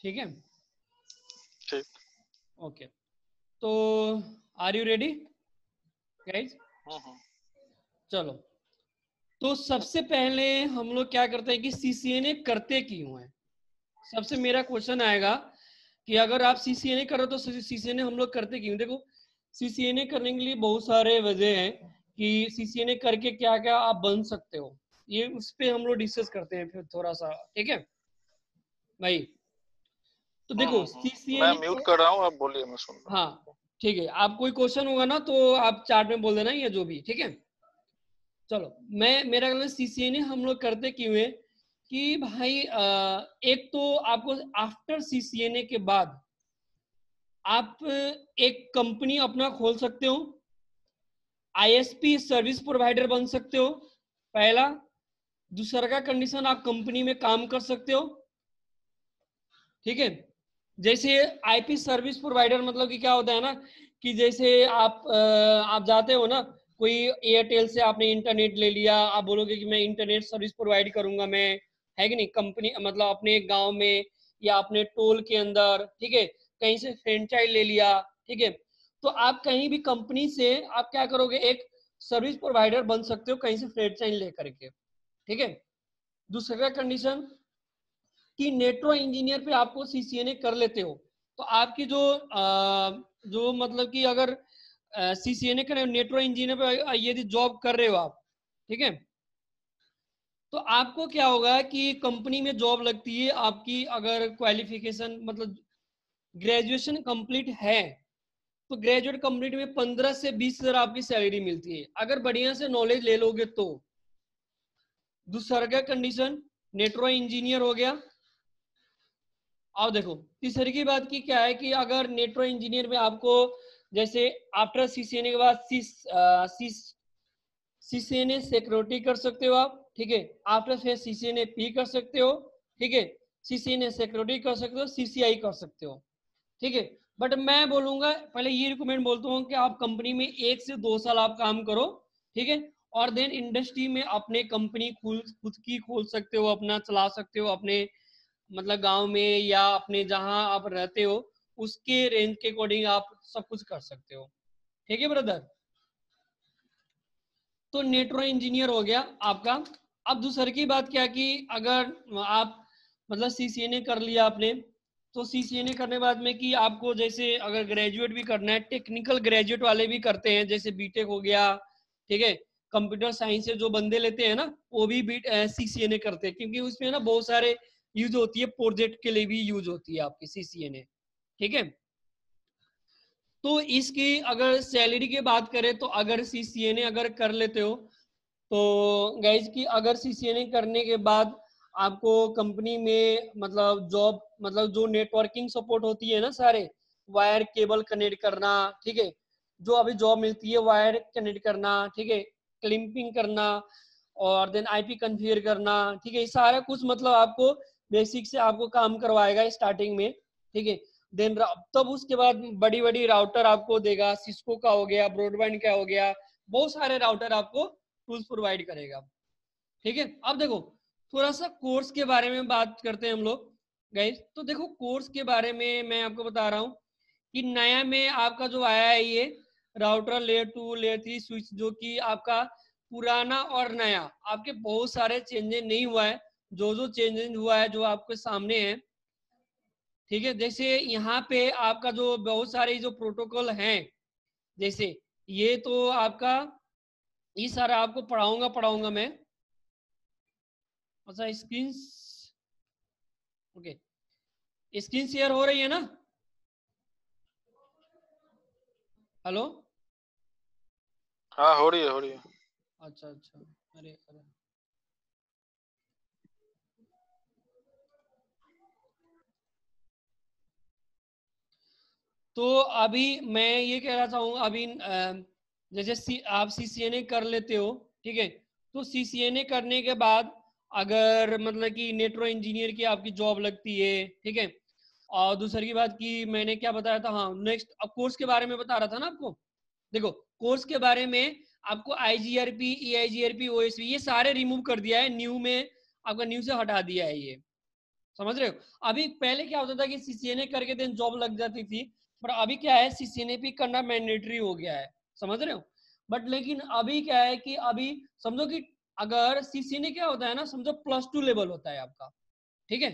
ठीक है, ठीक। ओके। तो आर यू रेडी गाइज? चलो, तो सबसे पहले हम लोग क्या करते हैं कि सीसीएनए करते क्यों है। सबसे मेरा क्वेश्चन आएगा कि अगर आप सीसीएनए करो तो सीसीएनए हम लोग करते क्यों। देखो, सीसीएनए करने के लिए बहुत सारे वजह हैं कि सीसीएनए करके क्या क्या आप बन सकते हो, ये उस पे हम लोग डिस्कस करते हैं फिर थोड़ा सा, ठीक है भाई। तो देखो मैं सीसीएनए म्यूट को, कर रहा हूँ, आप बोलिए, मैं सुन रहा हूँ। हाँ ठीक है, आप कोई क्वेश्चन होगा ना तो आप चार्ट में बोल देना या जो भी, ठीक है। चलो, मैं मेरा कहना सीसीएनए हम लोग करते क्यों है कि भाई एक तो आपको आफ्टर सीसीएनए के बाद आप एक कंपनी अपना खोल सकते हो, आईएसपी सर्विस प्रोवाइडर बन सकते हो पहला। दूसरा का कंडीशन, आप कंपनी में काम कर सकते हो, ठीक है। जैसे आईपी सर्विस प्रोवाइडर मतलब कि क्या होता है ना कि जैसे आप जाते हो ना, कोई एयरटेल से आपने इंटरनेट ले लिया, आप बोलोगे कि मैं इंटरनेट सर्विस प्रोवाइड करूंगा मैं, है कि नहीं, कंपनी मतलब अपने गांव में या अपने टोल के अंदर, ठीक है, कहीं से फ्रेंचाइज ले लिया, ठीक है। तो आप कहीं भी कंपनी से आप क्या करोगे, एक सर्विस प्रोवाइडर बन सकते हो कहीं से फ्रेंचाइज लेकर के, ठीक है। दूसरा कंडीशन कि नेटवर्क इंजीनियर पे आपको सीसीएनए कर लेते हो तो आपकी जो मतलब कि अगर सीसीएनए करें नेटवर्क इंजीनियर पे यदि जॉब कर रहे हो आप, ठीक है, तो आपको क्या होगा कि कंपनी में जॉब लगती है आपकी, अगर क्वालिफिकेशन मतलब ग्रेजुएशन कंप्लीट है तो ग्रेजुएट कंप्लीट में 15 से 20 हजार आपकी सैलरी मिलती है अगर बढ़िया से नॉलेज ले लोगे तो। दूसरा का कंडीशन, नेटवर्क इंजीनियर हो गया। अब देखो तीसरी की बात की क्या है कि अगर नेटवर्क इंजीनियर में आपको जैसे आफ्टर सीसीएनए के बाद सीसीएनए सिक्योरिटी कर सकते हो आप, ठीक है। आफ्टर फिर सीसीएनए पी कर सकते हो, ठीक है। सीसीएनए सिक्योरिटी कर सकते हो, सीसीआई कर सकते हो, ठीक है। बट मैं बोलूंगा पहले ये रिकमेंड बोलता हूँ कि आप कंपनी में 1 से 2 साल आप काम करो, ठीक है। और देन इंडस्ट्री में अपने कंपनी खुद की खोल सकते हो, अपना चला सकते हो अपने मतलब गांव में या अपने जहां आप रहते हो उसके रेंज के अकॉर्डिंग आप सब कुछ कर सकते हो, ठीक है ब्रदर। तो नेटवर्क इंजीनियर हो गया आपका। अब दूसरी की बात क्या कि अगर आप मतलब सीसीएनए कर लिया आपने, तो सीसीएनए करने बाद में कि आपको जैसे अगर ग्रेजुएट भी करना है, टेक्निकल ग्रेजुएट वाले भी करते हैं जैसे बीटेक हो गया, ठीक है। कंप्यूटर साइंस से जो बंदे लेते हैं ना वो भी सीसीएनए करते हैं क्योंकि उसमें ना बहुत सारे यूज होती है, प्रोजेक्ट के लिए भी यूज होती है आपकी सीसीएनए, ठीक है। तो इसकी अगर सैलरी की बात करें तो अगर सीसीएनए अगर कर लेते हो तो गाइज की अगर सीसीएनए करने के बाद आपको कंपनी में मतलब जॉब मतलब जो नेटवर्किंग सपोर्ट होती है ना सारे वायर केबल कनेक्ट करना, ठीक है, जो अभी जॉब मिलती है वायर कनेक्ट करना, ठीक है, क्लिपिंग करना और देन आईपी कॉन्फ़िगर करना, ठीक है, ये सारा कुछ मतलब आपको बेसिक से आपको काम करवाएगा स्टार्टिंग में, ठीक है। देन तब उसके बाद बड़ी बड़ी राउटर आपको देगा, सिस्को का हो गया, ब्रॉडबैंड का हो गया, बहुत सारे राउटर आपको टूल्स प्रोवाइड करेगा, ठीक है। अब देखो थोड़ा सा कोर्स के बारे में बात करते हैं हम लोग गाइस। तो देखो कोर्स के बारे में मैं आपको बता रहा हूँ कि नया में आपका जो आया है ये राउटर लेयर 2 लेयर 3 स्विच, जो कि आपका पुराना और नया आपके बहुत सारे चेंजेस नहीं हुआ है, जो जो चेंजेस हुआ है जो आपके सामने है, ठीक है। जैसे यहाँ पे आपका जो बहुत सारे जो प्रोटोकॉल हैं, जैसे ये तो आपका ये सारा आपको पढ़ाऊंगा मैं। अच्छा स्क्रीन, ओके, स्क्रीन शेयर हो रही है ना? हेलो, हाँ, हो रही है, हो रही है। अच्छा अच्छा, अरे अरे, तो अभी मैं ये कह रहा हूँ अभी जैसे आप सीसीएनए कर लेते हो, ठीक है। तो सीसीएनए करने के बाद अगर मतलब कि नेटवर्क इंजीनियर की आपकी जॉब लगती है, ठीक है। और दूसरी की बात की मैंने क्या बताया था, हाँ नेक्स्ट अब कोर्स के बारे में बता रहा था ना आपको। देखो कोर्स के बारे में आपको आईजीआरपी एआईजीआरपी ओएसपी ये सारे रिमूव कर दिया है, न्यू में आपका न्यू से हटा दिया है ये, समझ रहे हो? अभी पहले क्या होता था कि सीसीएनए करके देन जॉब लग जाती थी, पर अभी क्या है सीसीएनए भी करना मैंडेटरी हो गया है, समझ रहे हो? बट लेकिन अभी क्या है कि अभी समझो कि अगर सीसीएनए क्या होता है ना, समझो +2 लेवल होता है आपका, ठीक है?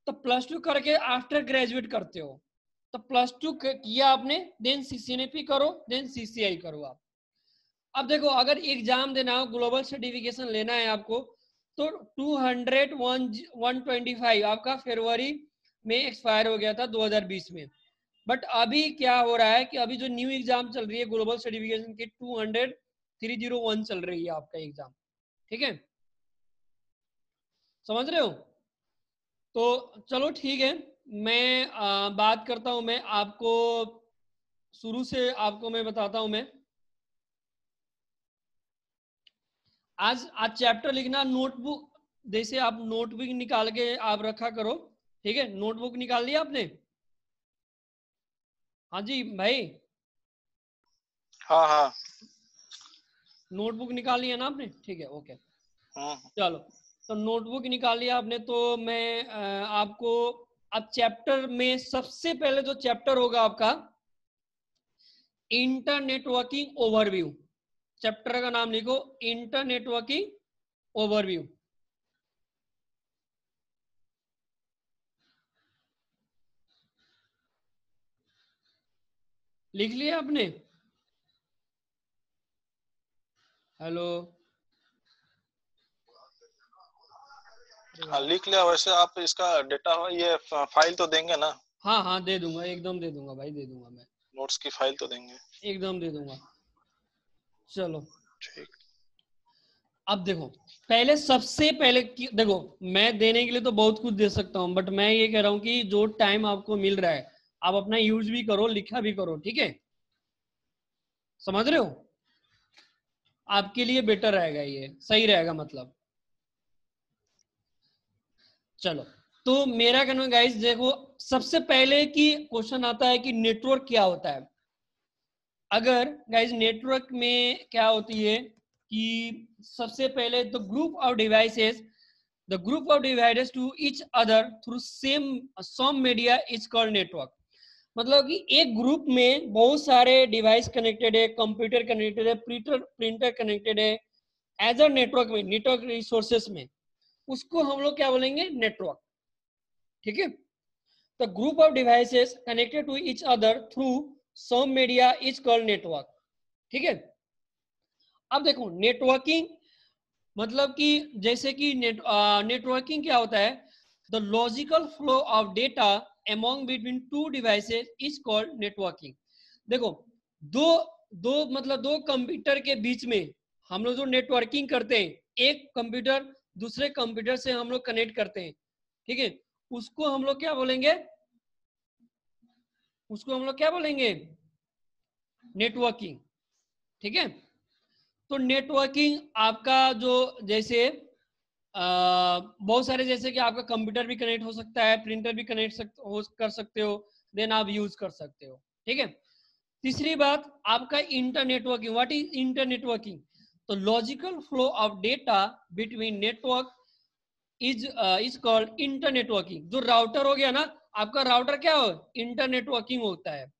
तो +2 करके आफ्टर ग्रेजुएट करते हो, तो +2 किया आपने, देन सीसीएनए करो, देन सीसीआई करो आप। अब देखो अगर एग्जाम देना हो, ग्लोबल सर्टिफिकेशन लेना है आपको, तो 125 आपका फरवरी में एक्सपायर हो गया था 2020 में। बट अभी क्या हो रहा है कि अभी जो न्यू एग्जाम चल रही है ग्लोबल सर्टिफिकेशन की 301 चल रही है आपका एग्जाम, ठीक है? समझ रहे हो? तो चलो ठीक है, मैं बात करता हूं, मैं आपको शुरू से आपको मैं बताता हूं। मैं आज चैप्टर लिखना, नोटबुक जैसे आप नोटबुक निकाल के आप रखा करो, ठीक है? नोटबुक निकाल लिया आपने? हाँ जी भाई, हाँ हाँ नोटबुक निकाल लिया ना आपने? ठीक है, ओके। चलो, तो नोटबुक निकाल लिया आपने, तो मैं आपको अब चैप्टर में सबसे पहले जो चैप्टर होगा आपका इंटर नेटवर्किंग ओवरव्यू। चैप्टर का नाम लिखो, इंटर नेटवर्किंग ओवरव्यू। लिख लिया आपने? हेलो? हाँ लिख लिया। वैसे आप इसका डेटा ये फाइल तो देंगे ना? हाँ हाँ दे दूंगा, एकदम दे दूंगा भाई, दे दूंगा मैं, नोट्स की फाइल तो देंगे? एकदम दे दूंगा। चलो, ठीक। अब देखो, पहले सबसे पहले देखो, मैं देने के लिए तो बहुत कुछ दे सकता हूं, बट मैं ये कह रहा हूं कि जो टाइम आपको मिल रहा है आप अपना यूज भी करो, लिखा भी करो, ठीक है? समझ रहे हो? आपके लिए बेटर रहेगा, ये सही रहेगा मतलब। चलो, तो मेरा कहना गाइस देखो, सबसे पहले की क्वेश्चन आता है कि नेटवर्क क्या होता है। अगर गाइस नेटवर्क में क्या होती है कि सबसे पहले the group of devices, the group of devices to each other through some media is called network. मतलब कि एक ग्रुप में बहुत सारे डिवाइस कनेक्टेड है, कंप्यूटर कनेक्टेड है, प्रिंटर कनेक्टेड है, एज अ नेटवर्क में, नेटवर्क रिसोर्सेस में, उसको हम लोग क्या बोलेंगे? नेटवर्क, ठीक है? The group of devices connected to each other through some media is called network, ठीक है? अब देखो नेटवर्किंग मतलब कि जैसे कि नेटवर्किंग क्या होता है? The logical flow of data among between two devices is called networking. देखो, दो दो मतलब दो कंप्यूटर के बीच में हम लोग जो नेटवर्किंग करते हैं, एक कंप्यूटर दूसरे कंप्यूटर से हम लोग कनेक्ट करते हैं, ठीक है? उसको हम लोग क्या बोलेंगे? उसको हम लोग क्या बोलेंगे? नेटवर्किंग, ठीक है? तो नेटवर्किंग आपका जो जैसे बहुत सारे, जैसे कि आपका कंप्यूटर भी कनेक्ट हो सकता है, प्रिंटर भी कनेक्ट कर सकते हो, देन आप यूज कर सकते हो, ठीक है? तीसरी बात आपका inter networking. What is inter networking? तो logical flow of data between network is called inter networking. जो राउटर हो गया ना आपका, राउटर क्या हो? इंटर नेटवर्किंग होता है।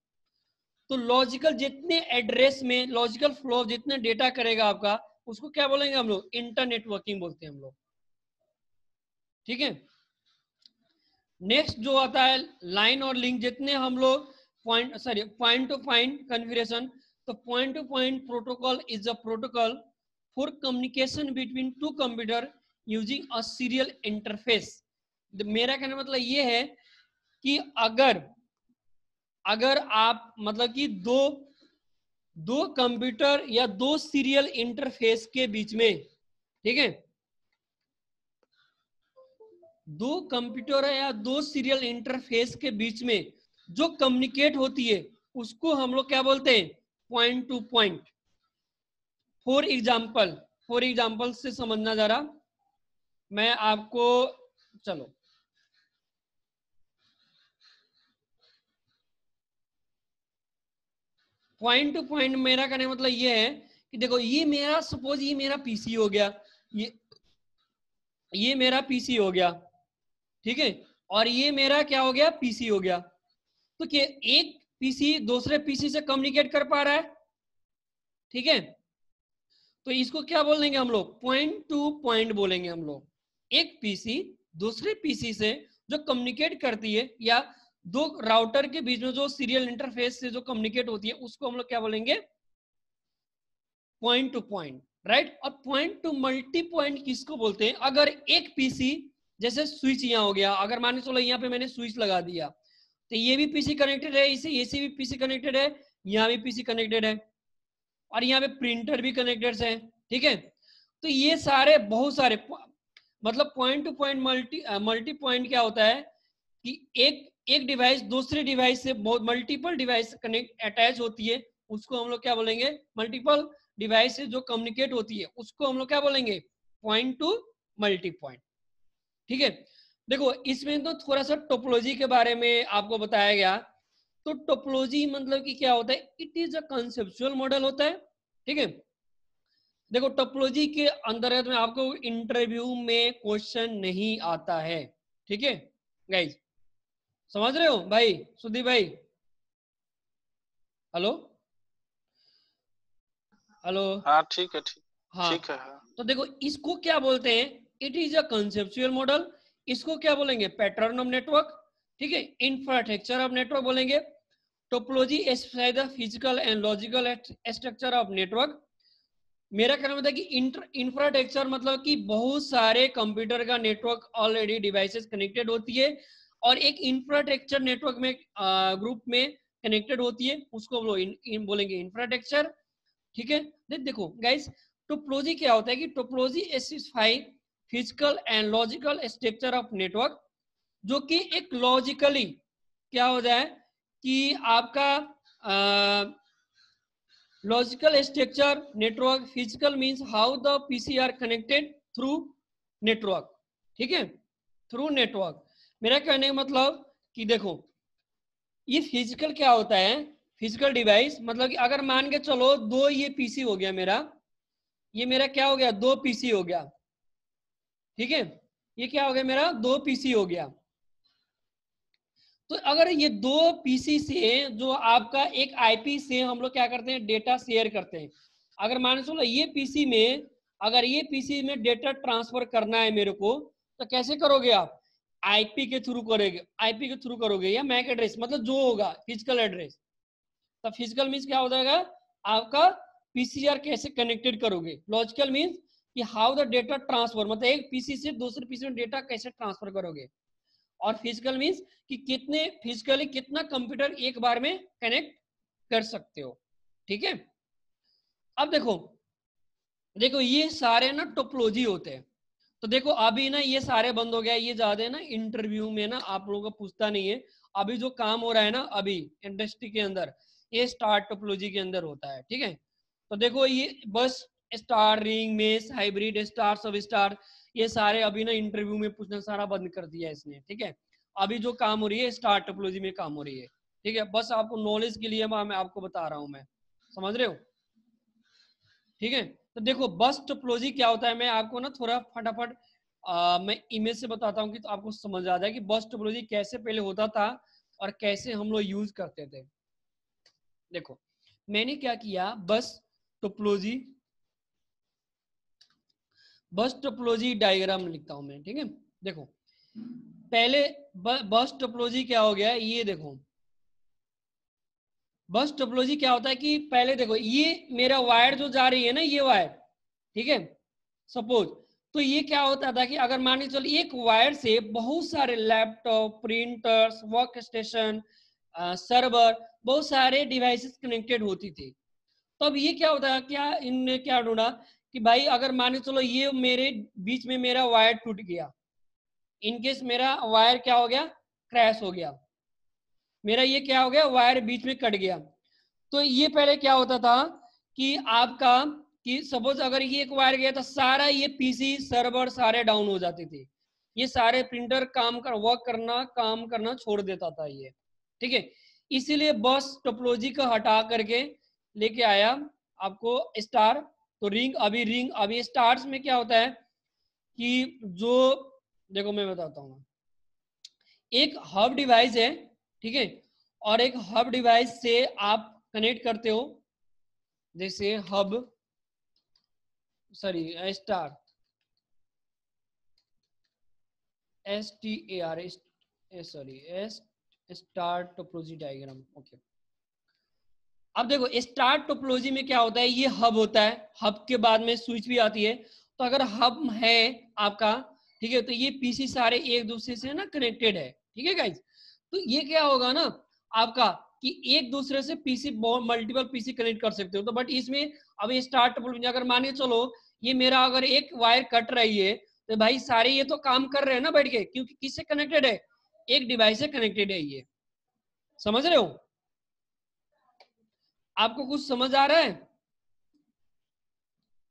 तो लॉजिकल जितने एड्रेस में लॉजिकल फ्लो जितने डेटा करेगा आपका, उसको क्या बोलेंगे हम लोग? इंटर नेटवर्किंग बोलते हैं हम लोग, ठीक है? नेक्स्ट जो आता है लाइन और लिंक, जितने हम लोग पॉइंट टू पॉइंट कन्फिगरेशन। तो point two point protocol is a protocol for communication between two computer using a serial interface. मेरा कहने का मतलब ये है कि अगर अगर आप मतलब कि दो कंप्यूटर या दो सीरियल इंटरफेस के बीच में, ठीक है, दो कंप्यूटर या दो सीरियल इंटरफेस के बीच में जो कम्युनिकेट होती है उसको हम लोग क्या बोलते हैं? Point two point. For example से समझना जरा, मैं आपको, चलो पॉइंट टू पॉइंट मेरा कहने का मतलब ये है कि देखो, ये मेरा सपोज ये मेरा पीसी हो गया, ये मेरा पीसी हो गया, ठीक है, और ये मेरा क्या हो गया, पीसी हो गया। तो क्या एक पीसी दूसरे पीसी से कम्युनिकेट कर पा रहा है, ठीक है, तो इसको क्या बोलेंगे हम लोग, पॉइंट टू पॉइंट बोलेंगे हम लोग। एक पीसी दूसरे पीसी से जो कम्युनिकेट करती है, या दो राउटर के बीच में जो सीरियल इंटरफेस से जो कम्युनिकेट होती है, उसको हम लोग क्या बोलेंगे, पॉइंट टू पॉइंट, राइट। और पॉइंट टू मल्टी पॉइंट किसको बोलते हैं, अगर एक पीसी, जैसे स्विच यहाँ हो गया, अगर मान के चलो यहाँ पे मैंने स्विच लगा दिया, तो ये भी पीसी कनेक्टेड है, इसे भी पीसी कनेक्टेड है, यहाँ भी पीसी कनेक्टेड है, और यहाँ पे प्रिंटर भी कनेक्टेड है, ठीक है। तो ये सारे बहुत सारे, मतलब point two point multi point क्या होता है कि एक डिवाइस दूसरे डिवाइस से बहुत मल्टीपल डिवाइस कनेक्ट अटैच होती है, उसको हम लोग क्या बोलेंगे, मल्टीपल डिवाइस से जो कम्युनिकेट होती है उसको हम लोग क्या बोलेंगे, पॉइंट टू मल्टी पॉइंट, ठीक है। देखो इसमें तो थोड़ा सा टोपोलॉजी के बारे में आपको बताया गया। तो टोपोलॉजी मतलब कि क्या होता है, it is a conceptual model होता है, ठीक है। देखो टोपोलॉजी के अंतर्गत में आपको इंटरव्यू में क्वेश्चन नहीं आता है, ठीक है गाइज, समझ रहे हो भाई, सुदीप भाई, हेलो हेलो, हाँ ठीक है, ठीक हाँ। ठीक है, हाँ। तो देखो इसको क्या बोलते हैं, it is a conceptual model, इसको क्या बोलेंगे, पैटर्न ऑफ नेटवर्क, ठीक है, इंफ्रास्ट्रक्चर ऑफ नेटवर्क बोलेंगे। Topology specify the physical and logical structure of network. मेरा कहना मतलब कि इंफ्रास्ट्रक्चर मतलब कि बहुत सारे कंप्यूटर का नेटवर्क ऑलरेडी डिवाइसेस कनेक्टेड होती है, और एक इंफ्रास्ट्रक्चर नेटवर्क में ग्रुप में कनेक्टेड होती है, उसको बोलेंगे इंफ्रास्ट्रक्चर, ठीक है। देखो गाइस, टोपोलॉजी क्या होता है कि topology specify physical and logical structure of network, जो कि एक लॉजिकली क्या हो जाए कि आपका logical structure network, physical means how the PC are connected through network, ठीक है, थ्रू नेटवर्क। मेरा कहने का मतलब कि देखो ये फिजिकल क्या होता है, फिजिकल डिवाइस मतलब कि अगर मान के चलो दो ये पीसी हो गया मेरा, ये मेरा क्या हो गया, दो पीसी हो गया, ठीक है, ये क्या हो गया मेरा, दो पीसी हो गया। तो अगर ये दो पीसी से जो आपका एक आईपी से हम लोग क्या करते हैं, डेटा शेयर करते हैं। अगर मान चलो ये पीसी में, अगर ये पीसी में डेटा ट्रांसफर करना है मेरे को, तो कैसे करोगे आप, आईपी के थ्रू करोगे, आईपी के थ्रू करोगे, या मैक एड्रेस, मतलब जो होगा फिजिकल एड्रेस। तो फिजिकल मीन्स क्या हो जाएगा आपका, पीसीआर कैसे कनेक्टेड करोगे, लॉजिकल मीन्स कि हाउ द डेटा ट्रांसफर, मतलब एक पीसी से दूसरे पीसी में डेटा कैसे ट्रांसफर करोगे, और फिजिकल मींस कि कितने फिजिकली कितना कंप्यूटर एक बार में कनेक्ट कर सकते हो, ठीक है। अब देखो देखो ये सारे ना टोपोलॉजी होते हैं। तो देखो अभी ना ये सारे बंद हो गया, ये ज्यादा ना इंटरव्यू में ना आप लोगों को पूछता नहीं है। अभी जो काम हो रहा है ना अभी इंडस्ट्री के अंदर, ये स्टार टोपोलॉजी के अंदर होता है, ठीक है। तो देखो ये बस star, ring, mess, hybrid, star, सब स्टार, ये सारे अभी ना इंटरव्यू में पूछना सारा बंद कर दिया इसने, ठीक है। अभी जो काम हो रही है स्टार टोपोलॉजी में काम हो रही है, ठीक है, बस आपको नॉलेज के लिए मैं आपको बता रहा हूँ, मैं समझ रहे हो, ठीक है। तो देखो बस टोपोलॉजी क्या होता है, मैं आपको ना थोड़ा फटाफट मैं इमेज से बताता हूँ कि तो आपको समझ आ जाए कि बस टोपोलॉजी कैसे पहले होता था और कैसे हम लोग यूज करते थे। देखो मैंने क्या किया, बस टोपोलॉजी डायग्राम लिखता हूं मैं, ठीक है। देखो पहले बस टोपोलॉजी क्या हो गया, ये देखो बस टोपोलॉजी क्या होता है कि पहले देखो ये मेरा वायर जो जा रही है ना, ये वायर, ठीक है, सपोज, तो ये क्या होता था कि अगर मान के चलो एक वायर से बहुत सारे laptop, printers, work station, server, बहुत सारे डिवाइसेस कनेक्टेड होती थी। तब ये क्या होता है, क्या इनने क्या ढूंढा कि भाई अगर मान के चलो ये मेरे बीच में मेरा वायर टूट गया, इनकेस मेरा वायर क्या हो गया, क्रैश हो गया, मेरा ये क्या हो गया, वायर बीच में कट गया। तो ये पहले क्या होता था कि आपका, कि सपोज अगर ये एक वायर गया तो सारा ये पीसी सर्वर सारे डाउन हो जाते थे, ये सारे प्रिंटर काम करना छोड़ देता था ये, ठीक है। इसीलिए बस टोपोलॉजी को हटा करके लेके आया आपको स्टार। तो अभी स्टार्स में क्या होता है कि जो, देखो मैं बताता हूँ, एक हब डिवाइस है, ठीक है, और एक हब डिवाइस से आप कनेक्ट करते हो, जैसे hub sorry star STAR sorry star topology diagram. Okay, अब देखो स्टार टोपोलॉजी में क्या होता है, ये हब होता है, हब के बाद में स्विच भी आती है। तो अगर हब है आपका, ठीक है, तो ये पीसी सारे एक दूसरे से ना कनेक्टेड है, ठीक है गाइज। तो ये क्या होगा ना आपका कि एक दूसरे से पीसी मल्टीपल पीसी कनेक्ट कर सकते हो। तो बट इसमें अब स्टार टोपोलॉजी अगर मान के चलो ये मेरा अगर एक वायर कट रही है, तो भाई सारे ये तो काम कर रहे हैं ना बैठ के, क्योंकि किससे कनेक्टेड है, एक डिवाइस से कनेक्टेड है। ये समझ रहे हो? आपको कुछ समझ आ रहा है?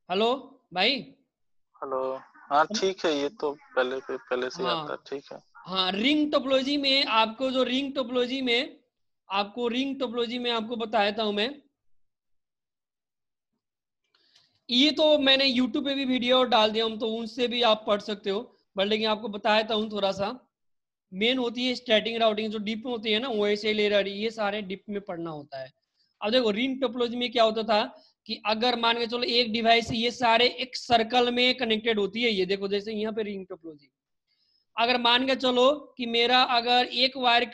हेलो भाई। हेलो। हाँ ठीक है, ये तो पहले से आता है, हाँ ठीक है। हाँ, रिंग टोपोलॉजी में आपको जो रिंग टोपोलॉजी में आपको बताया था मैं, ये तो मैंने यूट्यूब पे भी वीडियो डाल दिया हूं, तो उनसे भी आप पढ़ सकते हो। बट लेकिन आपको बताया था हूं थोड़ा सा, मेन होती है स्टैटिक राउटिंग, जो डीप में होती है ना OSI एरर, ये सारे डीप में पढ़ना होता है। अब देखो रिंग टोपोलॉजी में क्या होता था कि अगर मान के चलो एक डिवाइस ये सारे एक सर्कल में कनेक्टेड होती है, ये देखो जैसे यहाँ पे रिंग टोपोलॉजी, अगर मान के चलो कि मेरा अगर एक वायर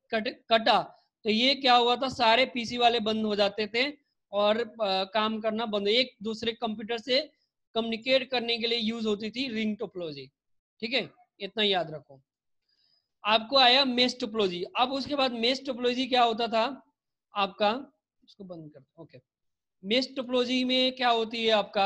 कटा, तो ये क्या हुआ था, सारे पीसी वाले बंद हो जाते थे और काम करना बंद, एक दूसरे कंप्यूटर से कम्युनिकेट करने के लिए यूज होती थी रिंग टोपोलॉजी, ठीक है, इतना याद रखो। आपको आया मेश टोपोलॉजी। अब उसके बाद मेश टोपोलॉजी क्या होता था आपका, इसको बंद कर, ओके। मेश टोपोलॉजी में क्या होती है आपका,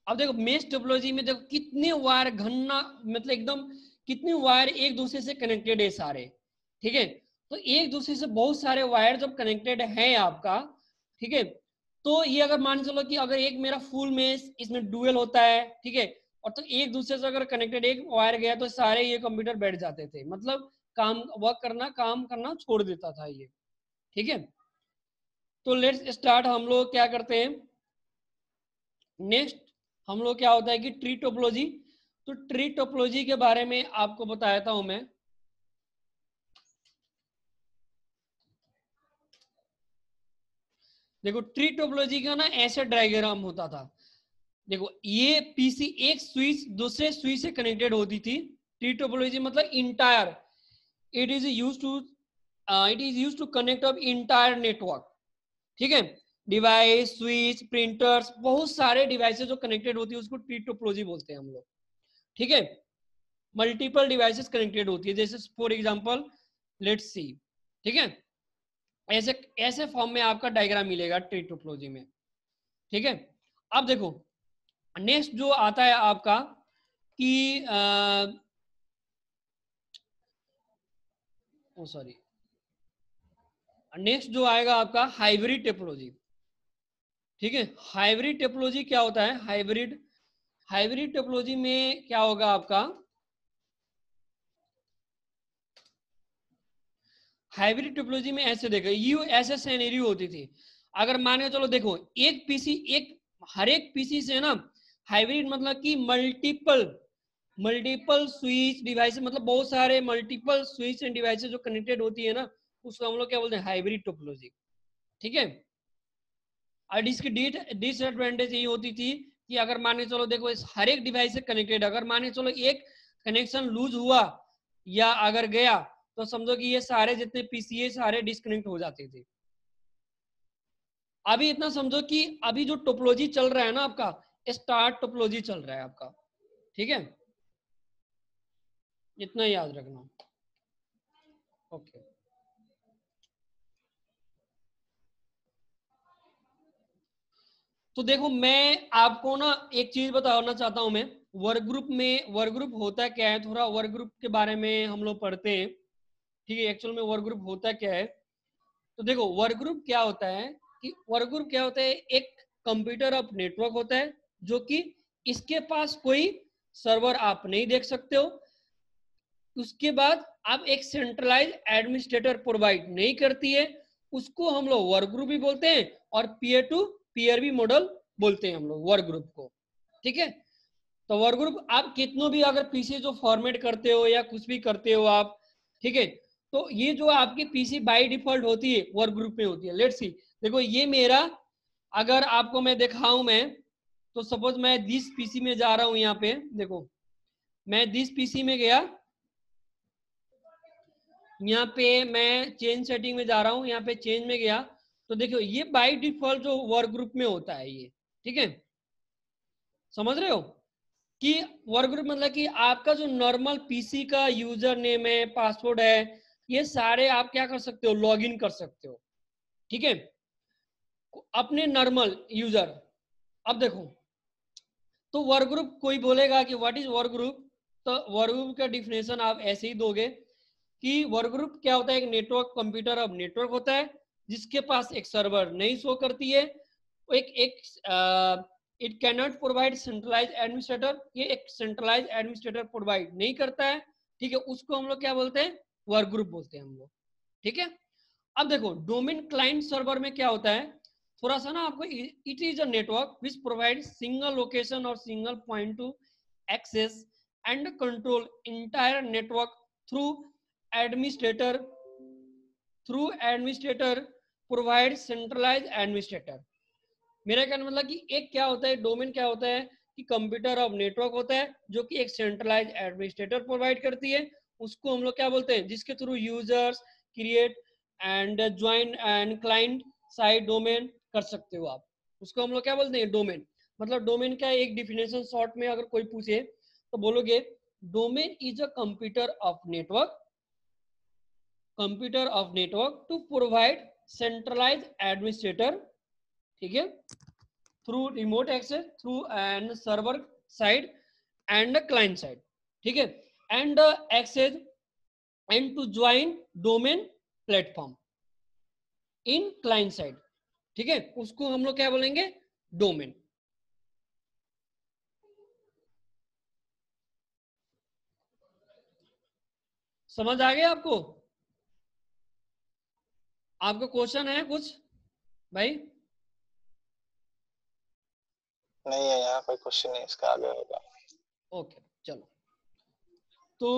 अब देखो मेश टोपोलॉजी में देखो कितने वायर घन्ना, मतलब एकदम कितने वायर एक दूसरे से कनेक्टेड है सारे, ठीक है। तो एक दूसरे से बहुत सारे वायर जब कनेक्टेड है आपका, ठीक है, तो ये अगर मान चलो कि अगर एक मेरा फुल मेश इसमें डुअल होता है, ठीक है, और तो एक दूसरे से अगर कनेक्टेड एक वायर गया तो सारे ये कंप्यूटर बैठ जाते थे, मतलब काम करना छोड़ देता था ये, ठीक है। तो लेट्स स्टार्ट, हम लोग क्या करते हैं नेक्स्ट, हम लोग क्या होता है कि ट्री टोपोलॉजी। तो ट्री टोपोलॉजी के बारे में आपको बताया था हूं मैं। देखो ट्री टोपोलॉजी का ना ऐसे डायग्राम होता था, देखो ये पीसी एक स्विच दूसरे स्विच से कनेक्टेड होती थी। ट्री टोपोलॉजी मतलब entire, it is use to connect of entire network, ठीक है। डिवाइस स्विच प्रिंटर्स बहुत सारे डिवाइसेस जो कनेक्टेड होती है उसको ट्री टोपोलॉजी बोलते हैं हम लोग, ठीक है। मल्टीपल डिवाइसेस कनेक्टेड होती है, जैसे फॉर एग्जांपल लेट्स सी, ठीक है, ऐसे ऐसे फॉर्म में आपका डायग्राम मिलेगा ट्री टोपोलॉजी में, ठीक है। अब देखो नेक्स्ट जो आता है आपका कि सॉरी, नेक्स्ट जो आएगा आपका हाइब्रिड टोपोलॉजी, ठीक है। हाइब्रिड टोपोलॉजी क्या होता है, हाइब्रिड टोपोलॉजी में क्या होगा आपका, हाइब्रिड टोपोलॉजी में ऐसे देखो यू ऐसे सिनेरियो होती थी, अगर मान के चलो देखो एक पीसी एक हर एक पीसी से ना, हाइब्रिड मतलब कि मल्टीपल स्विच डिवाइस, मतलब बहुत सारे मल्टीपल स्विच एंड डिवाइसेस जो कनेक्टेड होती है ना, उसको हम लोग क्या बोलते हैं, हाइब्रिड टोपोलॉजी, ठीक है। और इसकी डिसएडवांटेज यही होती थी कि अगर मान के चलो देखो इस हर एक डिवाइस से कनेक्टेड, अगर मान के चलो एक कनेक्शन लूज हुआ या अगर गया, तो समझो कि ये सारे जितने पीसीए सारे डिस्कनेक्ट हो जाते थे। अभी इतना समझो कि अभी जो टोपोलॉजी चल रहा है ना आपका, स्टार टोपोलॉजी चल रहा है आपका, ठीक है, इतना याद रखना, ओके। तो देखो मैं आपको ना एक चीज बताना चाहता हूं मैं, वर्क ग्रुप होता क्या है, थोड़ा वर्क ग्रुप के बारे में हम लोग पढ़ते हैं, ठीक है। एक्चुअल में वर्क ग्रुप होता क्या है, तो देखो वर्क ग्रुप क्या होता है कि वर्क ग्रुप क्या होता है, एक कंप्यूटर ऑफ नेटवर्क होता है जो कि इसके पास कोई सर्वर आप नहीं देख सकते हो, उसके बाद आप एक सेंट्रलाइज एडमिनिस्ट्रेटर प्रोवाइड नहीं करती है, उसको हम लोग वर्क ग्रुप भी बोलते हैं और पीयर टू पीयर भी मॉडल बोलते हैं हम लोग वर्क ग्रुप को, ठीक है। तो वर्क ग्रुप आप कितनों भी अगर पीसी जो फॉर्मेट करते हो या कुछ भी करते हो आप, ठीक है, तो ये जो आपकी पीसी बाय डिफॉल्ट होती है वर्क ग्रुप में होती है। लेट्स सी, देखो ये मेरा, अगर आपको मैं दिखाऊं मैं, तो सपोज मैं दिस पीसी में जा रहा हूं, यहाँ पे देखो मैं दिस पीसी में गया, यहाँ पे मैं चेंज सेटिंग में जा रहा हूँ, यहाँ पे चेंज में गया, तो देखो ये बाय डिफॉल्ट जो वर्क ग्रुप में होता है ये, ठीक है, समझ रहे हो कि वर्क ग्रुप मतलब कि आपका जो नॉर्मल पीसी का यूजर नेम है, पासवर्ड है, ये सारे आप क्या कर सकते हो, लॉग इन कर सकते हो, ठीक है, अपने नॉर्मल यूजर। अब देखो, तो वर्क ग्रुप कोई बोलेगा कि व्हाट इज वर्क ग्रुप, तो वर्क ग्रुप का डिफिनेशन आप ऐसे ही दोगे कि वर्क ग्रुप क्या होता है, एक नेटवर्क, कंप्यूटर अब नेटवर्क होता है जिसके पास एक सर्वर नहीं शो करती है, एक it can not provide centralize administrator, ये एक सेंट्रलाइज एडमिनिस्ट्रेटर प्रोवाइड नहीं करता है, ठीक है, उसको हम लोग क्या बोलते हैं, वर्क ग्रुप बोलते हैं हम लोग, ठीक है। अब देखो डोमेन क्लाइंट सर्वर में क्या होता है, थोड़ा सा ना आपको, it is a network which provide single location और single point to access and control entire network through administrator, provide centralize administrator. मेरा कहना मतलब कि एक क्या होता है, डोमेन क्या होता है कि कंप्यूटर ऑफ नेटवर्क होता है जो कि एक सेंट्रलाइज एडमिनिस्ट्रेटर प्रोवाइड करती है, उसको हम लोग क्या बोलते हैं, जिसके through users create and join and client side domain कर सकते हो आप, उसको हम लोग क्या बोलते हैं, डोमेन। मतलब डोमेन का एक डिफिनेशन शॉर्ट में अगर कोई पूछे तो बोलोगे domain is a computer of network, to provide centralize administrator, ठीक है, through remote access through and server side and client side, ठीक है, and access and to join domain platform in client side, ठीक है, उसको हम लोग क्या बोलेंगे, डोमेन। समझ आ गया आपको? आपको क्वेश्चन है कुछ भाई? नहीं है यहाँ कोई क्वेश्चन नहीं, इसका आगे होगा। ओके चलो, तो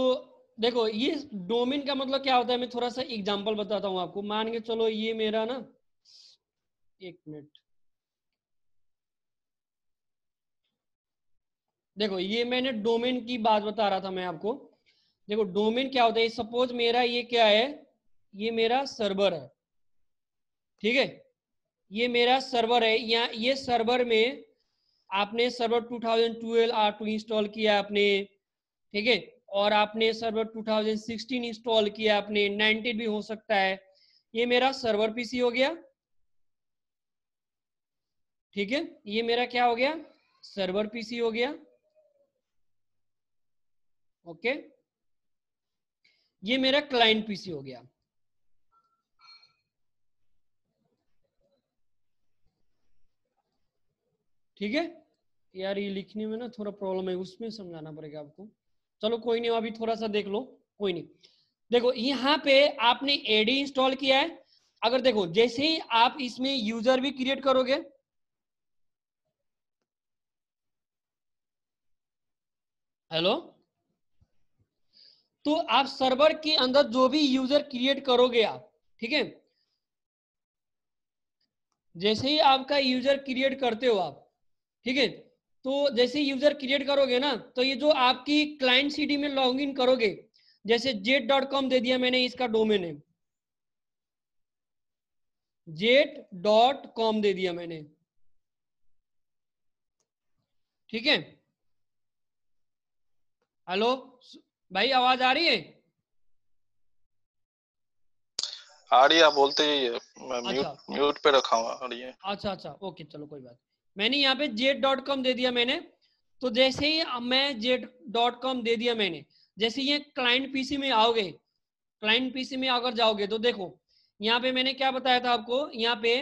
देखो ये डोमेन का मतलब क्या होता है, मैं थोड़ा सा एग्जांपल बताता हूँ आपको। मान के चलो ये मेरा ना, एक मिनट, देखो ये मैंने डोमेन की बात बता रहा था मैं आपको। देखो डोमेन क्या होता है, सपोज मेरा ये क्या है, ये मेरा सर्वर है, ठीक है, ये मेरा सर्वर है, यहाँ ये सर्वर में आपने सर्वर 2012 R2 इंस्टॉल किया आपने, ठीक है, और आपने सर्वर 2016 इंस्टॉल किया आपने, 19 भी हो सकता है, ये मेरा सर्वर पीसी हो गया, ठीक है, ये मेरा क्या हो गया, सर्वर पीसी हो गया, ओके, ये मेरा क्लाइंट पीसी हो गया, ठीक है। यार ये लिखने में ना थोड़ा प्रॉब्लम है, उसमें समझाना पड़ेगा आपको, चलो कोई नहीं, अभी थोड़ा सा देख लो, कोई नहीं। देखो यहाँ पे आपने एडी इंस्टॉल किया है, अगर देखो जैसे ही आप इसमें यूजर भी क्रिएट करोगे, हेलो, तो आप सर्वर के अंदर जो भी यूजर क्रिएट करोगे आप, ठीक है, जैसे ही आपका यूजर क्रिएट करते हो आप, ठीक है, तो जैसे यूजर क्रिएट करोगे ना, तो ये जो आपकी क्लाइंट सीडी में लॉग इन करोगे, जैसे jet.com दे दिया मैंने, इसका डोमेन है jet.com दे दिया मैंने, ठीक है। हेलो भाई, आवाज आ रही है? आ रही है, आप बोलते जाइए, मैं अच्छा म्यूट पे रखा हूँ, आ रही है। अच्छा अच्छा, ओके चलो कोई बात, मैंने यहाँ पे jet.com दे दिया मैंने, तो जैसे ही मैं jet.com दे दिया मैंने, जैसे ये क्लाइंट पीसी में आओगे, क्लाइंट पीसी में अगर जाओगे तो देखो यहाँ पे मैंने क्या बताया था आपको, यहाँ पे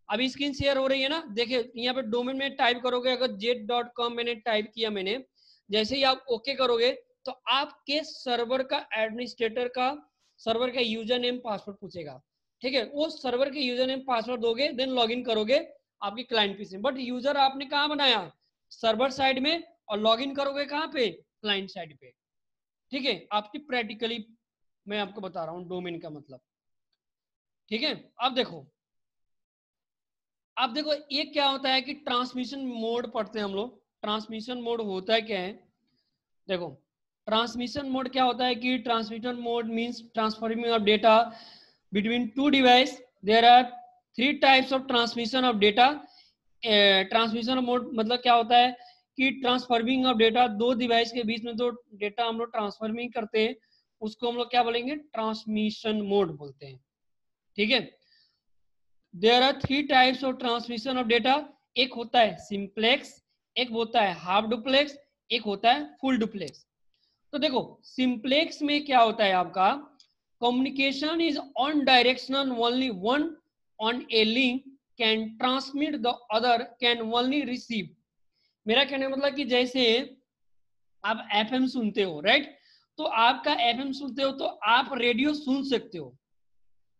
अभी स्क्रीन शेयर हो रही है ना, देखिए यहाँ पे डोमेन में टाइप करोगे, अगर jet.com मैंने टाइप किया मैंने, जैसे ही आप ओके करोगे तो आपके सर्वर का एडमिनिस्ट्रेटर का, सर्वर का यूजर नेम पासवर्ड पूछेगा, ठीक है, वो सर्वर के यूजर नेम पासवर्ड दोगे, देन लॉगिन करोगे, आपके क्लाइंट पीसी में, बट यूजर आपने कहाँ बनाया, सर्वर साइड में, और लॉगिन करोगे कहाँ पे, क्लाइंट साइड पे। ठीक है, आपकी प्रैक्टिकली मैं आपको बता रहा हूँ डोमेन का मतलब। ठीक है, अब देखो ये क्या होता है कि ट्रांसमिशन मोड पढ़ते हैं हम लोग। ट्रांसमिशन मोड होता है क्या है, देखो ट्रांसमिशन मोड क्या होता है कि transmission mode means transferring of data between two device. There are 3 types of transmission of data. Transmission mode मतलब क्या होता है कि ट्रांसफरिंग ऑफ डेटा, दो डिवाइस के बीच में जो डेटा हम लोग ट्रांसफरिंग करते हैं उसको हम लोग क्या बोलेंगे, ट्रांसमिशन मोड बोलते हैं। ठीक है, there are 3 types of transmission of data. एक होता है सिंप्लेक्स, एक होता है हाफ डुप्लेक्स, एक होता है फुल डुप्लेक्स। तो देखो सिंप्लेक्स में क्या होता है आपका, communication is on directional, only one on A link can transmit, the other can only receive. मेरा कहने का मतलब कि जैसे आप एफएम सुनते हो, राइट, तो आपका एफएम सुनते हो तो आप रेडियो सुन सकते हो,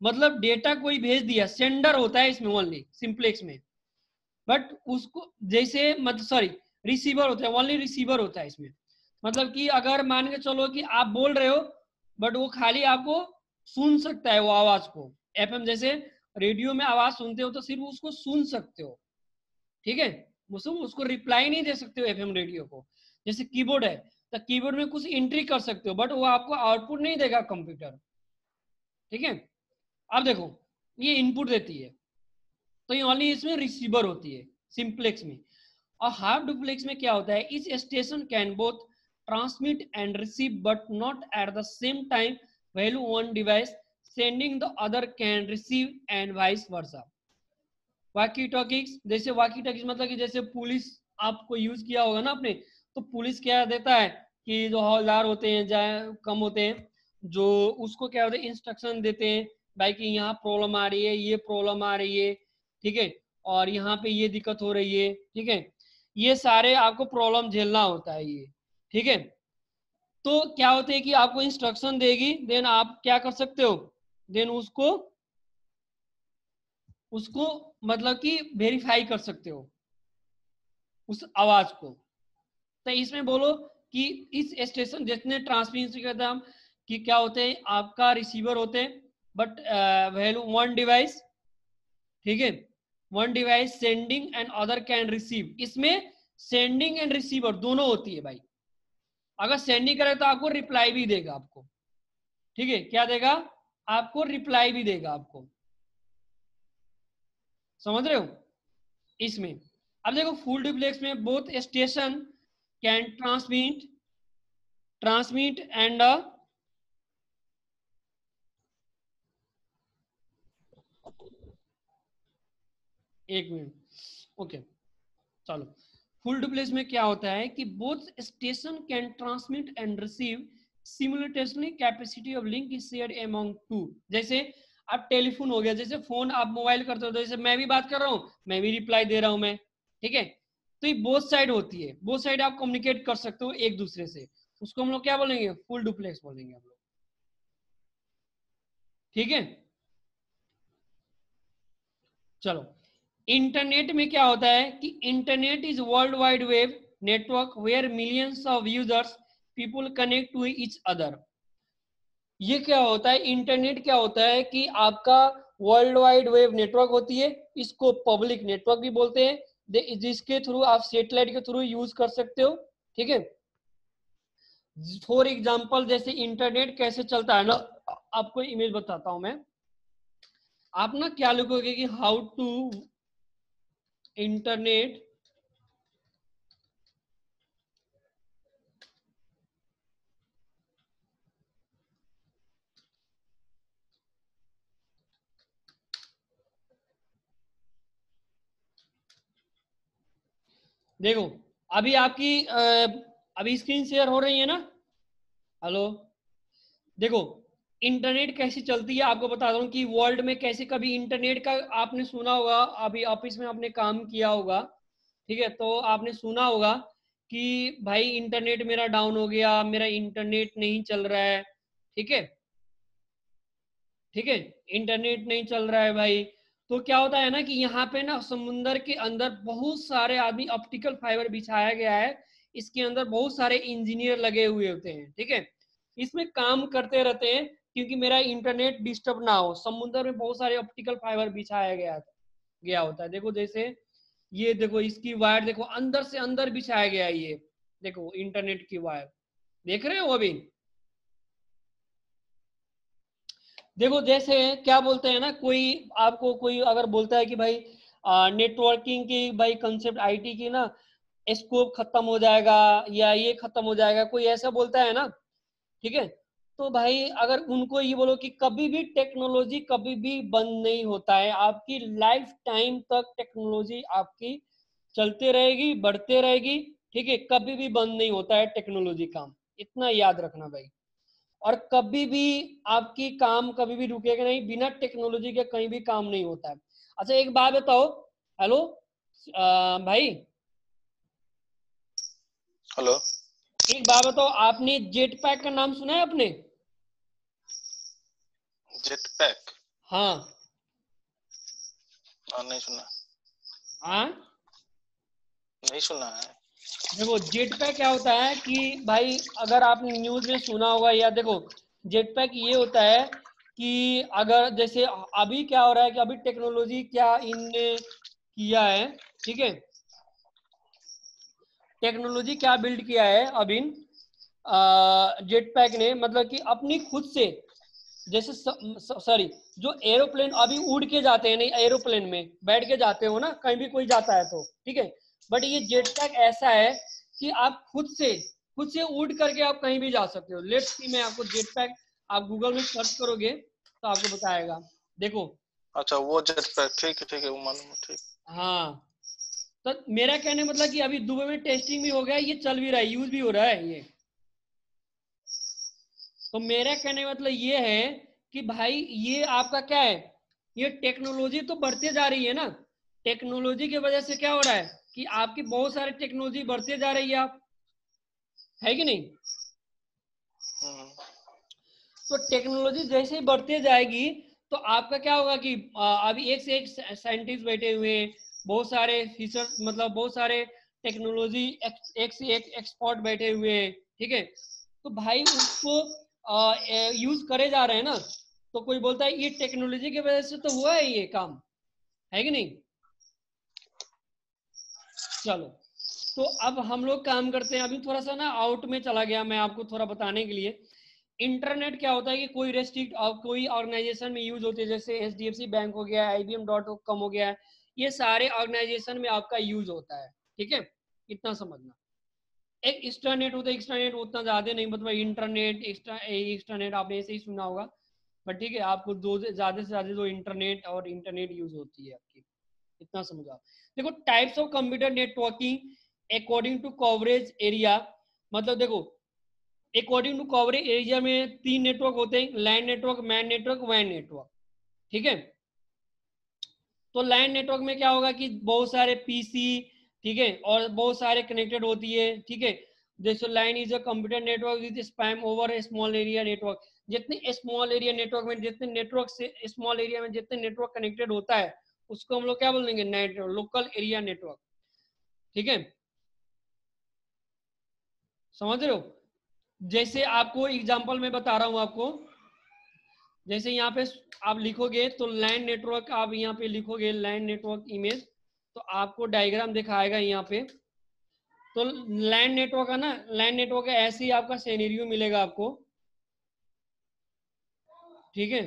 मतलब डेटा कोई भेज दिया, सेंडर होता है इसमें ओनली सिंप्लेक्स में, बट उसको जैसे मतलब सॉरी रिसीवर होता है, ओनली रिसीवर होता है इसमें। मतलब कि अगर मान के चलो कि आप बोल रहे हो बट वो खाली आपको सुन सकता है वो आवाज को। एफएम जैसे रेडियो में आवाज सुनते हो तो सिर्फ उसको सुन सकते हो, ठीक है, उसको रिप्लाई नहीं दे सकते हो एफएम रेडियो को। जैसे कीबोर्ड है तो कीबोर्ड में कुछ एंट्री कर सकते हो बट वो आपको आउटपुट नहीं देगा कंप्यूटर। ठीक है, अब देखो ये इनपुट देती है तो ये ओनली इसमें रिसीवर होती है सिंप्लेक्स में। और हाफ डुप्लेक्स में क्या होता है, इस station can both transmit and receive but not at the same time value one device sending the other can receive and vice versa. Walkie talkies, जैसे वाकी टॉकीज मतलब कि जैसे पुलिस आपको यूज किया होगा ना आपने, तो पुलिस क्या देता है कि जो हवलदार होते हैं या कम होते हैं जो उसको क्या होता है इंस्ट्रक्शन देते हैं भाई कि यहाँ प्रॉब्लम आ रही है, ये प्रॉब्लम आ रही है, ठीक है, और यहाँ पे ये दिक्कत हो रही है, ठीक है, ये सारे आपको प्रॉब्लम झेलना होता है ये। ठीक है, तो क्या होता है कि आपको इंस्ट्रक्शन देगी, देन आप क्या कर सकते हो, देन उसको उसको मतलब कि वेरीफाई कर सकते हो उस आवाज को। तो इसमें बोलो कि इस स्टेशन जितने ट्रांसमिशन करते हम कि क्या होते हैं, आपका रिसीवर होते हैं बट वैल्यू वन डिवाइस, ठीक है, one device sending end other can receive. इसमें सेंडिंग एंड रिसीवर दोनों होती है भाई। अगर सेंडिंग करे तो आपको रिप्लाई भी देगा आपको, ठीक है, क्या देगा आपको, रिप्लाई भी देगा आपको, समझ रहे हो इसमें। अब देखो फुल डुप्लेक्स में both station can transmit and एक मिनट, ओके, चलो। फुल डुप्लेक्स में क्या होता है कि both station can transmit and receive simultaneously, capacity of link is shared among two. जैसे आप टेलीफोन हो गया, जैसे फोन आप मोबाइल करते हो, जैसे मैं भी बात कर रहा हूँ, मैं भी रिप्लाई दे रहा हूँ मैं, ठीक है, तो ये बोथ साइड होती है, बोथ साइड आप कम्युनिकेट कर सकते हो एक दूसरे से, उसको हम लोग क्या बोलेंगे, फुल डुप्लेक्स बोलेंगे हम लोग। ठीक है, चलो। इंटरनेट में क्या होता है कि internet is world wide web network where millions of users people connect to each other. ये क्या होता है, इंटरनेट क्या होता है कि आपका वर्ल्ड वाइड वेब नेटवर्क होती है, इसको पब्लिक नेटवर्क भी बोलते हैं, जिसके थ्रू आप सैटेलाइट के थ्रू यूज कर सकते हो। ठीक है, फॉर एग्जांपल जैसे इंटरनेट कैसे चलता है ना, आपको इमेज बताता हूं मैं। आप ना क्या लिखोगे कि हाउ टू इंटरनेट देखो अभी आपकी अभी स्क्रीन शेयर हो रही है ना, हेलो, देखो इंटरनेट कैसी चलती है आपको बता दूं कि वर्ल्ड में कैसे, कभी इंटरनेट का आपने सुना होगा, अभी ऑफिस में आपने काम किया होगा, ठीक है, तो आपने सुना होगा कि भाई इंटरनेट मेरा डाउन हो गया, मेरा इंटरनेट नहीं चल रहा है, ठीक है, ठीक है, इंटरनेट नहीं चल रहा है भाई। तो क्या होता है ना कि यहाँ पे ना समुंदर के अंदर बहुत सारे आदमी ऑप्टिकल फाइबर बिछाया गया है, इसके अंदर बहुत सारे इंजीनियर लगे हुए होते हैं, ठीक है, इसमें काम करते रहते हैं क्योंकि मेरा इंटरनेट डिस्टर्ब ना हो। समुद्र में बहुत सारे ऑप्टिकल फाइबर बिछाया गया होता है। देखो जैसे ये देखो, इसकी वायर देखो अंदर से अंदर बिछाया गया है, ये देखो इंटरनेट की वायर देख रहे हो अभी। देखो जैसे क्या बोलते हैं ना, कोई आपको कोई अगर बोलता है कि भाई नेटवर्किंग की भाई कंसेप्ट आईटी की ना स्कोप खत्म हो जाएगा या ये खत्म हो जाएगा, कोई ऐसा बोलता है ना, ठीक है, तो भाई अगर उनको ये बोलो कि कभी भी टेक्नोलॉजी कभी भी बंद नहीं होता है, आपकी लाइफ टाइम तक टेक्नोलॉजी आपकी चलते रहेगी, बढ़ते रहेगी, ठीक है, कभी भी बंद नहीं होता है टेक्नोलॉजी काम, इतना याद रखना भाई। और कभी भी आपकी काम कभी भी रुकेगा नहीं, बिना टेक्नोलॉजी के कहीं भी काम नहीं होता है। अच्छा एक बात बताओ, हेलो भाई, हेलो, एक बात बताओ, आपने जेट पैक का नाम सुना है आपने? Jet pack? हाँ नहीं सुना। हाँ, नहीं सुना है। देखो जेट पैक क्या होता है कि भाई अगर आपने न्यूज में सुना होगा, या देखो जेट पैक ये होता है कि अगर जैसे अभी क्या हो रहा है कि अभी टेक्नोलॉजी क्या इनने किया है, ठीक है, टेक्नोलॉजी क्या बिल्ड किया है अभी जेट पैक ने, मतलब कि अपनी खुद से, जैसे सॉरी, जो एरोप्लेन अभी उड़ के जाते हैं, नहीं एरोप्लेन में बैठ के जाते हो ना, कहीं भी कोई जाता है तो, ठीक है, बट ये जेट पैक ऐसा है कि आप खुद से उड़ करके आप कहीं भी जा सकते हो। लेट्स सी, मैं आपको जेट पैक, आप गूगल में सर्च करोगे तो आपको बताएगा, देखो। अच्छा, वो जेट पैक, ठीक है, वो मालूम है, ठीक। हाँ, तो मेरा कहने मतलब कि अभी दुबई में टेस्टिंग भी हो गया, ये चल भी रहा है, यूज भी हो रहा है ये। तो मेरा कहने का मतलब ये है कि भाई ये आपका क्या है, ये टेक्नोलॉजी तो बढ़ते जा रही है ना, टेक्नोलॉजी की वजह से क्या हो रहा है कि आपकी बहुत सारी टेक्नोलॉजी बढ़ते जा रही है, आप है कि नहीं? तो टेक्नोलॉजी जैसे ही बढ़ते जाएगी तो आपका क्या होगा कि अभी एक से एक साइंटिस्ट बैठे हुए हैं, बहुत सारे रिसर्च, मतलब बहुत सारे टेक्नोलॉजी एक से एक एक्सपर्ट बैठे हुए हैं, ठीक है, तो भाई उसको यूज करे जा रहे हैं ना, तो कोई बोलता है ये टेक्नोलॉजी की वजह से तो हुआ है ये काम, है कि नहीं? चलो, तो अब हम लोग काम करते हैं, अभी थोड़ा सा ना आउट में चला गया मैं आपको थोड़ा बताने के लिए। इंटरनेट क्या होता है कि कोई रेस्ट्रिक्ट कोई ऑर्गेनाइजेशन में यूज होती है, जैसे एचडीएफसी बैंक हो गया, IBM.com हो गया, ये सारे ऑर्गेनाइजेशन में आपका यूज होता है, ठीक है, इतना समझना। एक एक्स्ट्रानेट होता है, एक्स्ट्रानेट उतना ज्यादा नहीं, मतलब इंटरनेट एक्स्ट्रानेट आपने ऐसे ही सुना होगा, बट ठीक है, आपको दो ज्यादा से ज्यादा जो इंटरनेट और इंटरनेट यूज होती है आपकी, इतना समझो आप। देखो types of computer networking according to coverage area, मतलब देखो अकॉर्डिंग टू कवरेज एरिया में 3 नेटवर्क होते हैं, लैंड नेटवर्क, मैन नेटवर्क, वैन नेटवर्क, ठीक है। तो लैंड नेटवर्क में क्या होगा कि बहुत सारे पीसी, ठीक है, और बहुत सारे कनेक्टेड होती है, ठीक है, जैसे line is a computer network with spam over small area network, जितने स्मॉल एरिया नेटवर्क में जितने नेटवर्क से स्मॉल एरिया में जितने नेटवर्क कनेक्टेड होता है उसको हम लोग क्या बोलेंगे, नेटवर्क, लोकल एरिया नेटवर्क, ठीक है, समझ रहे हो? जैसे आपको एग्जांपल में बता रहा हूं आपको, जैसे यहाँ पे आप लिखोगे तो लैंड नेटवर्क, आप यहाँ पे लिखोगे लैंड नेटवर्क इमेज, तो आपको डायग्राम दिखाएगा यहाँ पे। तो लैंड नेटवर्क है ना, लैंड नेटवर्क ऐसे ही आपका सिनेरियो मिलेगा आपको, ठीक है,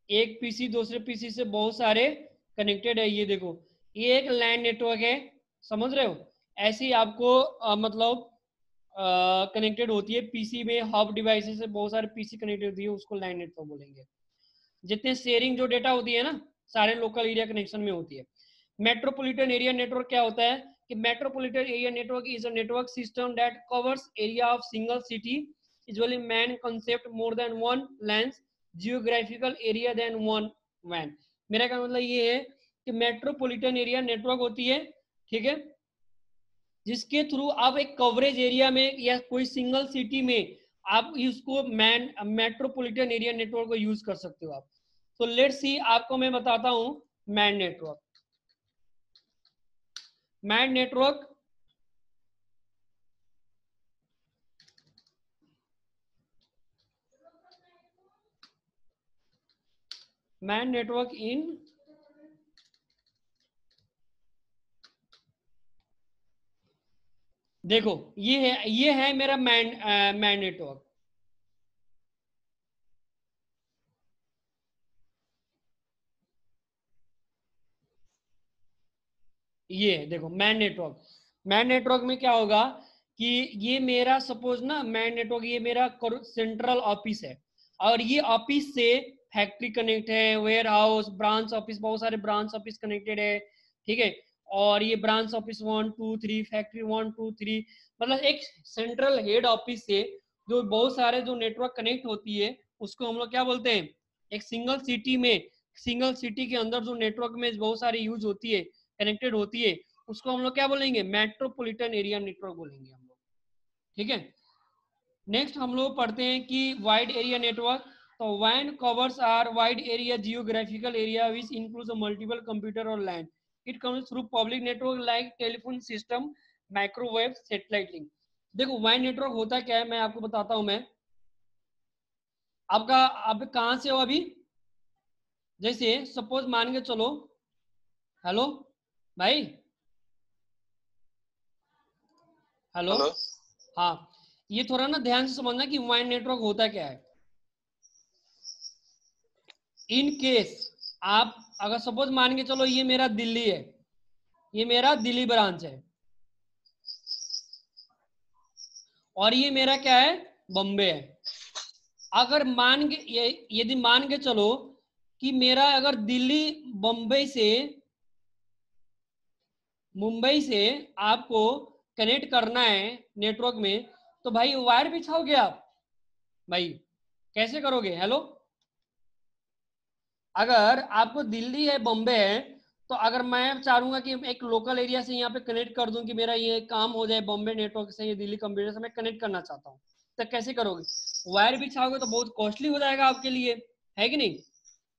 एक पीसी दूसरे पीसी से बहुत सारे कनेक्टेड है, ये देखो ये एक लैंड नेटवर्क है, समझ रहे हो? ऐसे ही आपको मतलब कनेक्टेड होती है पीसी में, हब डिवाइसेस से बहुत सारे पीसी कनेक्टेड होती है, उसको लैंड नेटवर्क बोलेंगे। जितने शेयरिंग जो डेटा होती है ना, सारे लोकल एरिया कनेक्शन में होती है। मेट्रोपॉलिटन एरिया नेटवर्क क्या होता है कि metropolitan area network is a network system that covers area of single city, usually man concept more than one lens geographical area than one man। मेरा क्या मतलब ये है कि मेट्रोपॉलिटन एरिया नेटवर्क होती है, ठीक है, जिसके थ्रू आप एक कवरेज एरिया में या कोई सिंगल सिटी में आप इसको मेट्रोपॉलिटन एरिया नेटवर्क को यूज कर सकते हो आप। तो लेट्स सी, आपको मैं बताता हूं मैन नेटवर्क। मैन नेटवर्क इन, देखो ये है मेरा मैन नेटवर्क। ये देखो मैन नेटवर्क में क्या होगा कि ये मेरा सपोज ना मैन नेटवर्क, ये मेरा सेंट्रल ऑफिस है, और ये ऑफिस से फैक्ट्री कनेक्ट है, वेयर हाउस, ब्रांच ऑफिस, बहुत सारे ब्रांच ऑफिस कनेक्टेड है, ठीक है। और ये ब्रांच ऑफिस 1 2 3, फैक्ट्री 1 2 3, मतलब एक सेंट्रल हेड ऑफिस से जो बहुत सारे जो नेटवर्क कनेक्ट होती है उसको हम लोग क्या बोलते हैं, एक सिंगल सिटी के अंदर जो नेटवर्क में बहुत सारी यूज होती है, कनेक्टेड होती है, उसको हम लोग क्या बोलेंगे, मेट्रोपॉलिटन एरिया नेटवर्क बोलेंगे हम लोग, ठीक है। नेक्स्ट हम लोग पढ़ते हैं कि वाइड एरिया नेटवर्क। तो WAN covers are wide area geographical area which includes multiple computer और land. It comes through public network like telephone system, microwave, satellite link. देखो WAN नेटवर्क होता क्या है, मैं आपको बताता हूं। मैं आपका, आप कहां से हो अभी, जैसे सपोज मान के चलो, हेलो भाई, हेलो, हेलो। हाँ, ये थोड़ा ना ध्यान से समझना कि WAN नेटवर्क होता क्या है। इन केस आप अगर सपोज मान के चलो ये मेरा दिल्ली है, ये मेरा दिल्ली ब्रांच है, और ये मेरा क्या है, बॉम्बे है। अगर मान के यदि मान के चलो कि मेरा अगर दिल्ली मुंबई से आपको कनेक्ट करना है नेटवर्क में, तो भाई वायर बिछाओगे आप, भाई कैसे करोगे, हेलो। अगर आपको दिल्ली है, बॉम्बे है, तो अगर मैं चाहूंगा कि एक लोकल एरिया से यहाँ पे कनेक्ट कर दूं कि मेरा ये काम हो जाए बॉम्बे नेटवर्क से, ये दिल्ली कंप्यूटर से मैं कनेक्ट करना चाहता हूँ, तो कैसे करोगे, वायर बिछाओगे तो बहुत कॉस्टली हो जाएगा आपके लिए, है कि नहीं।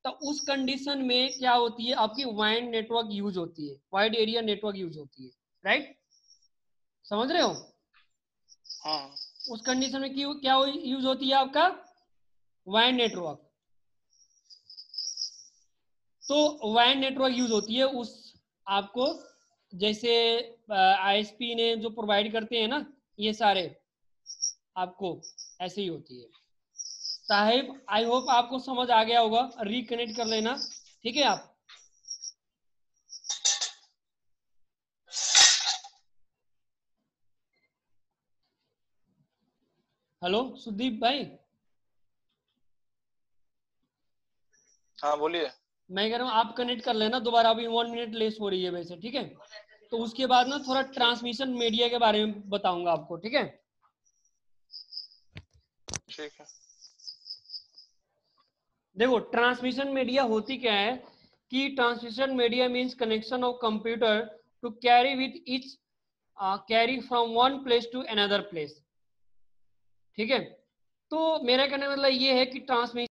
तो उस कंडीशन में क्या होती है, आपकी वाइड नेटवर्क यूज होती है, वाइड एरिया नेटवर्क यूज होती है, राइट, समझ रहे हो। हाँ। उस कंडीशन में क्यों क्या यूज होती है आपका, वाइड नेटवर्क। तो वाइड नेटवर्क यूज होती है उस, आपको जैसे आईएसपी ने जो प्रोवाइड करते हैं ना ये सारे, आपको ऐसे ही होती है। साहिब आई होप आपको समझ आ गया होगा, रिकनेक्ट कर लेना, ठीक है आप। हेलो सुदीप भाई, हाँ बोलिए। मैं कह रहा हूँ आप कनेक्ट कर लेना दोबारा, अभी 1 मिनट लेस हो रही है वैसे, ठीक है। तो उसके बाद ना थोड़ा ट्रांसमिशन मीडिया के बारे में बताऊंगा आपको, ठीक है। ठीक है। देखो ट्रांसमिशन मीडिया होती क्या है कि transmission media means connection of computer to carry with each, carry from one place to another place, ठीक है। तो मेरा कहने का मतलब ये है कि ट्रांसमिशन